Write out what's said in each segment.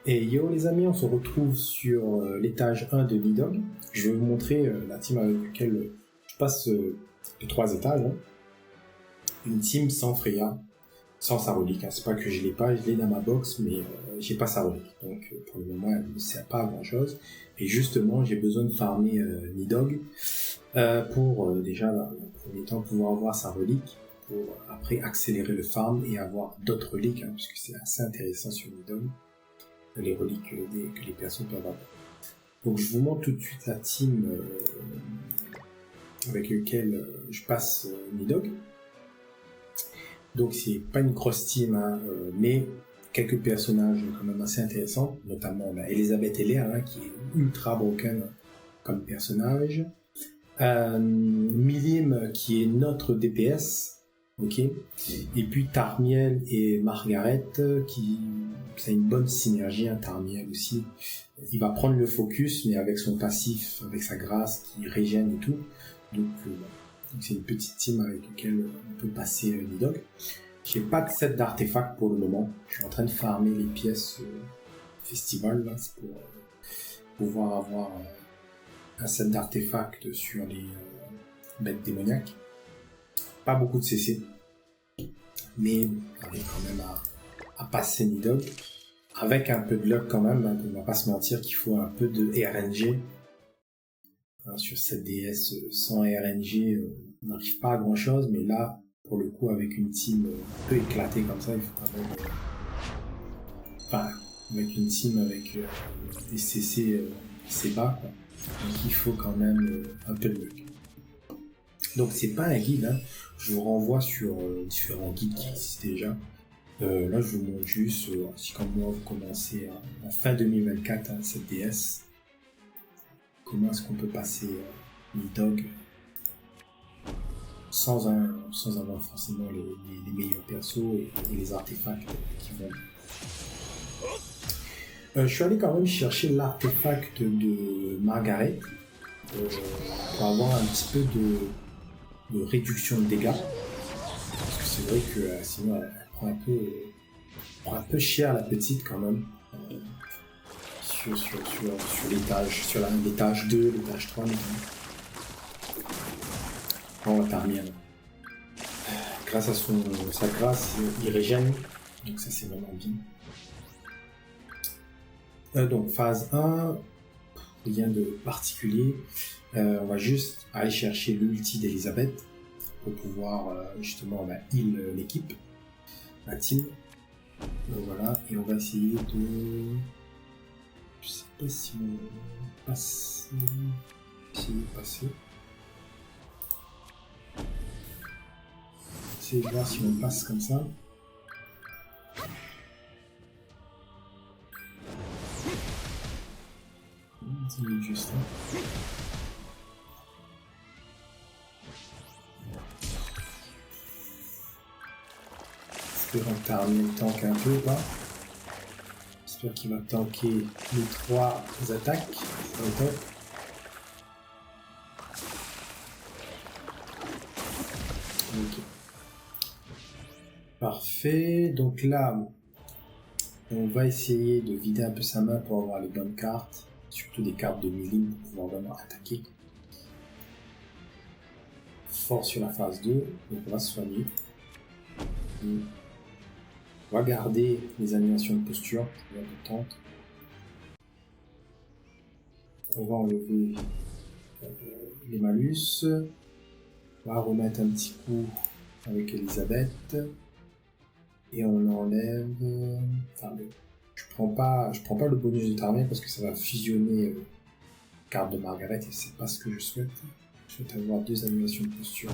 Et yo les amis, on se retrouve sur l'étage 1 de Nidog. Je vais vous montrer la team avec laquelle je passe de 3 étages. Hein. Une team sans Freya, sans sa relique. Hein. C'est pas que je l'ai pas, je l'ai dans ma box, mais j'ai pas sa relique. Donc pour le moment, elle ne sert pas à grand chose. Et justement, j'ai besoin de farmer Nidog pour déjà, dans le premier temps, pouvoir avoir sa relique. Pour après accélérer le farm et avoir d'autres reliques, hein, parce que c'est assez intéressant sur Nidog. Les reliques que les personnes peuvent avoir. Donc je vous montre tout de suite la team avec laquelle je passe Nidog. Donc c'est pas une grosse team, hein, mais quelques personnages quand même assez intéressants, notamment Elisabeth Heller, hein, qui est ultra broken comme personnage. Milim qui est notre DPS. Ok. Et puis Tarmiel et Margaret qui a une bonne synergie, hein, Tarmiel aussi. Il va prendre le focus, mais avec son passif, avec sa grâce qui régène et tout. Donc c'est une petite team avec laquelle on peut passer Nidog. J'ai pas de set d'artefacts pour le moment. Je suis en train de farmer les pièces festival là, c'est pour pouvoir avoir un set d'artefacts sur les bêtes démoniaques. Pas beaucoup de CC, mais on est quand même à passer Nidog, avec un peu de luck quand même, hein, on va pas se mentir qu'il faut un peu de RNG. Sur cette DS sans RNG, on n'arrive pas à grand chose, mais là, pour le coup, avec une team un peu éclatée comme ça, il faut quand même... Enfin, avec une team avec des CC assez bas, quoi. Donc il faut quand même un peu de luck. Donc c'est pas un guide, hein. Je vous renvoie sur différents guides qui existent déjà. Là je vous montre juste, si comme moi vous commencez en fin 2024 hein, cette DS, comment est-ce qu'on peut passer Nidog sans avoir forcément les meilleurs persos et les artefacts qui vont. Je suis allé quand même chercher l'artefact de Margaret pour avoir un petit peu de réduction de dégâts, parce que c'est vrai que sinon elle prend un peu cher la petite quand même, sur l'étage, sur l'étage 2, l'étage 3 notamment. On va terminer. Grâce à sa grâce, il régène, donc ça c'est vraiment bien. Donc phase 1, rien de particulier. On va juste aller chercher l'ulti d'Elisabeth pour pouvoir justement heal l'équipe, la team. Donc voilà, et on va essayer de... Je sais pas si on passe... Essayer de passer. Essayer de voir si on passe comme ça. C'est juste là. J'espère que Tarmiel tank un peu, quoi. J'espère qu'il va tanker les 3 attaques. Okay. Ok. Parfait. Donc là, on va essayer de vider un peu sa main pour avoir les bonnes cartes. Surtout des cartes de Milim pour pouvoir vraiment attaquer. Fort sur la phase 2. Donc on va se soigner. On va garder les animations de posture, on va enlever les malus. On va remettre un petit coup avec Elisabeth. Et on enlève... Enfin, je prends pas le bonus de Tarmiel parce que ça va fusionner carte de Margaret et c'est pas ce que je souhaite. Je souhaite avoir 2 animations de posture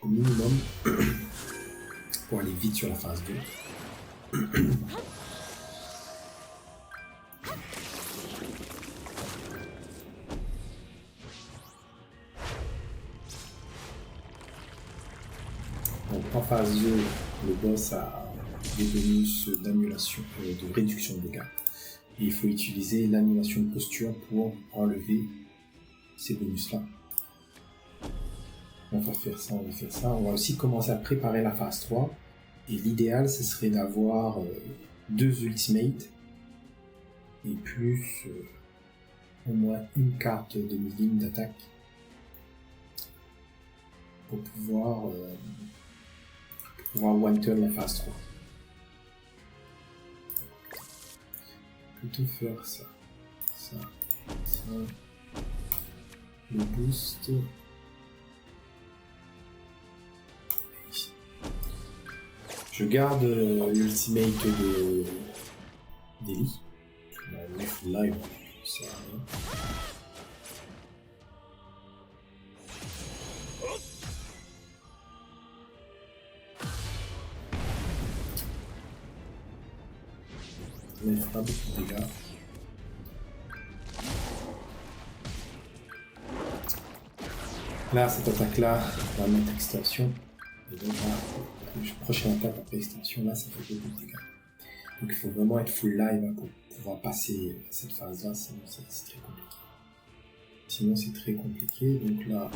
au minimum. Pour aller vite sur la phase 2. Donc en phase 2, le boss a des bonus d'annulation, de réduction de dégâts. Et il faut utiliser l'annulation de posture pour enlever ces bonus-là. On va faire ça, On va aussi commencer à préparer la phase 3. Et l'idéal, ce serait d'avoir 2 ultimates et plus au moins une carte de demi-lime d'attaque pour pouvoir one-turn la phase 3. Plutôt faire ça, le boost. Je garde l'ultimate d'Eli. Là, il va ça. Mais il fera beaucoup de dégâts. Là, cette attaque-là va mettre extension. Et donc là, la prochaine attaque après extension, là, ça fait beaucoup de dégâts. Donc il faut vraiment être full live pour pouvoir passer cette phase-là, sinon c'est très compliqué. Sinon c'est très compliqué, donc là,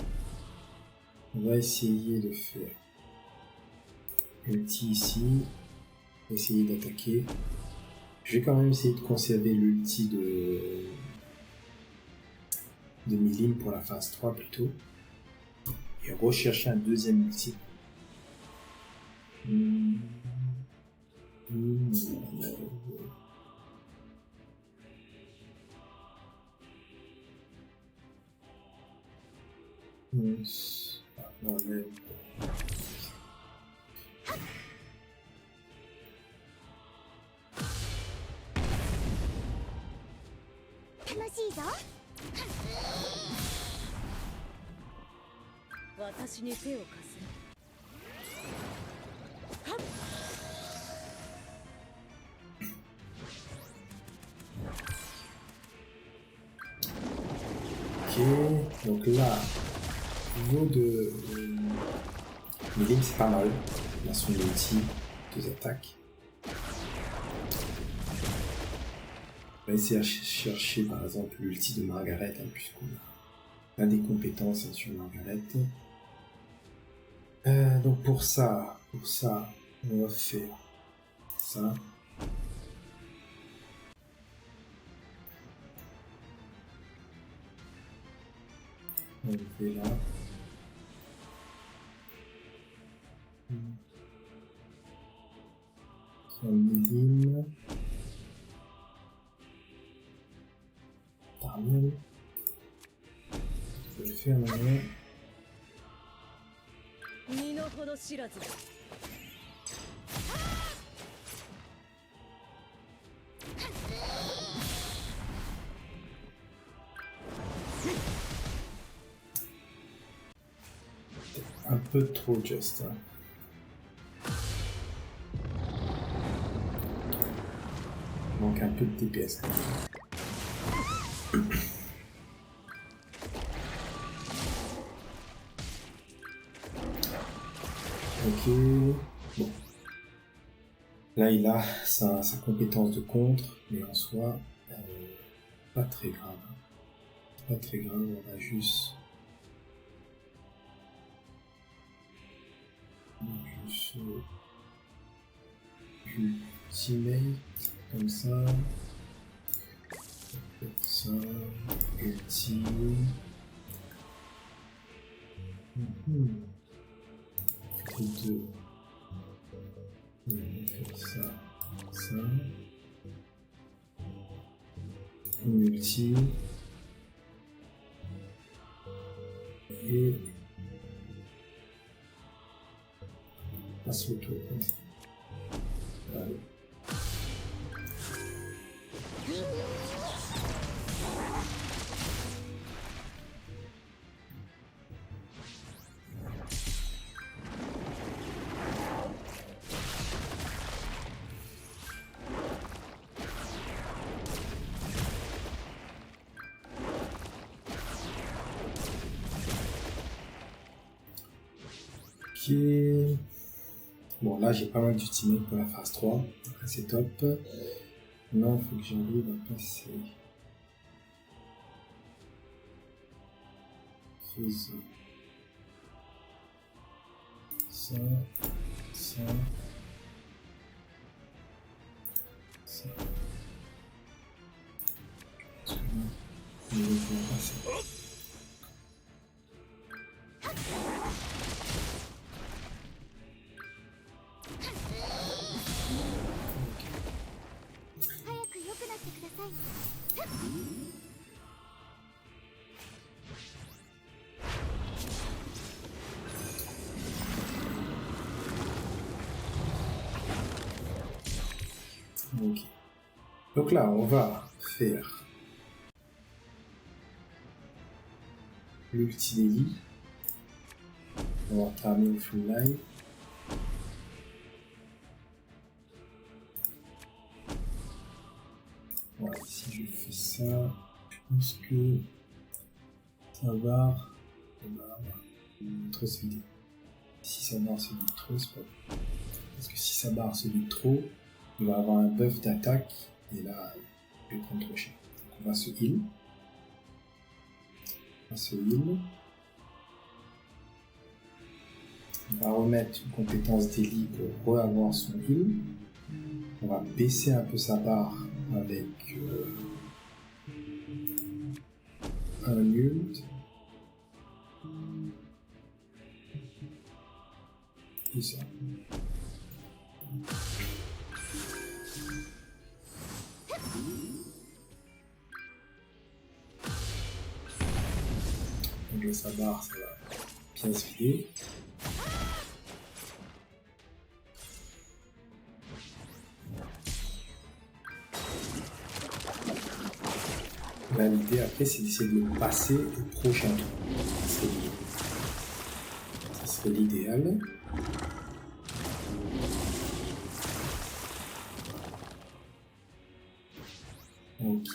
on va essayer de faire ulti ici, on va essayer d'attaquer. Je vais quand même essayer de conserver l'ulti de Milim pour la phase 3 plutôt. Et rechercher un deuxième ulti. Ok, donc là, au niveau de Milim, c'est pas mal. Il a son ulti, 2 attaques. On va essayer de chercher par exemple l'ulti de Margaret, hein, puisqu'on a des compétences sur Margaret. Donc pour ça, on va faire ça. On le fait là. Son Milim. Tarmiel. Je vais le faire maintenant. Un peu trop juste. Hein. Il manque un peu de DPS. Ok. Bon. Là, il a sa compétence de contre, mais en soi, pas très grave. Pas très grave, on va juste ultimate comme ça, ulti. Deux. On va faire ça. Multi. Et passe le tour comme ça. Allez. Ok. Bon, là j'ai pas mal d'ultimate pour la phase 3. C'est top. Maintenant, il faut que j'arrive à passer. Faisons ça, ça, ça. je vais pouvoir passer. Ok. Donc là, on va faire l'ulti daily. On va terminer le full live. Voilà, si je fais ça, je pense que ça va. Trop c'est vide. Si ça barre celui de trop, c'est pas bon. Parce que si ça barre celui de trop, il va avoir un buff d'attaque et là, je vais prendre trop cher. Donc on va se heal. On va se heal. On va remettre une compétence daily pour re-avoir son heal. On va baisser un peu sa barre avec un ult. Et ça. Donc là, sa barre, ça va bien se vider. Là, l'idée après, c'est d'essayer de le passer au prochain tour. Ça serait l'idéal. Ok.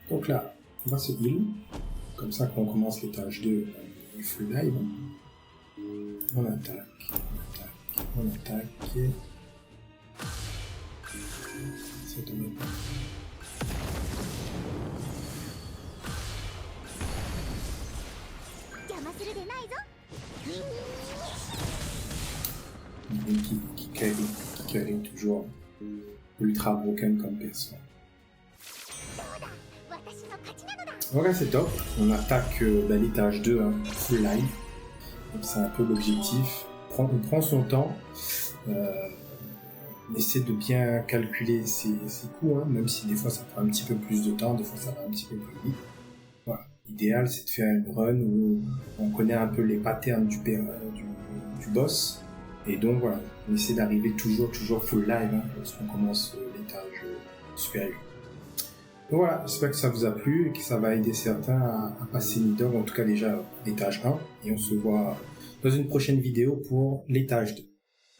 Donc là, on va se heal. Comme ça, quand on commence l'étage 2, il full live. On attaque, on attaque, on attaque. Ça tombe pas. Qui carry toujours ultra broken comme personne. Voilà, c'est top. On attaque l'étage 2, hein, full live. Donc c'est un peu l'objectif. On prend son temps. On essaie de bien calculer ses coups, hein, même si des fois ça prend un petit peu plus de temps, des fois ça va un petit peu plus vite. Voilà. L'idéal, c'est de faire une run où on connaît un peu les patterns du boss. Et donc voilà, on essaie d'arriver toujours full live hein, lorsqu'on commence l'étage supérieur. Donc voilà, j'espère que ça vous a plu et que ça va aider certains à passer Midor, en tout cas déjà l'étage 1. Et on se voit dans une prochaine vidéo pour l'étage 2.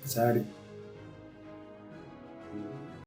Salut!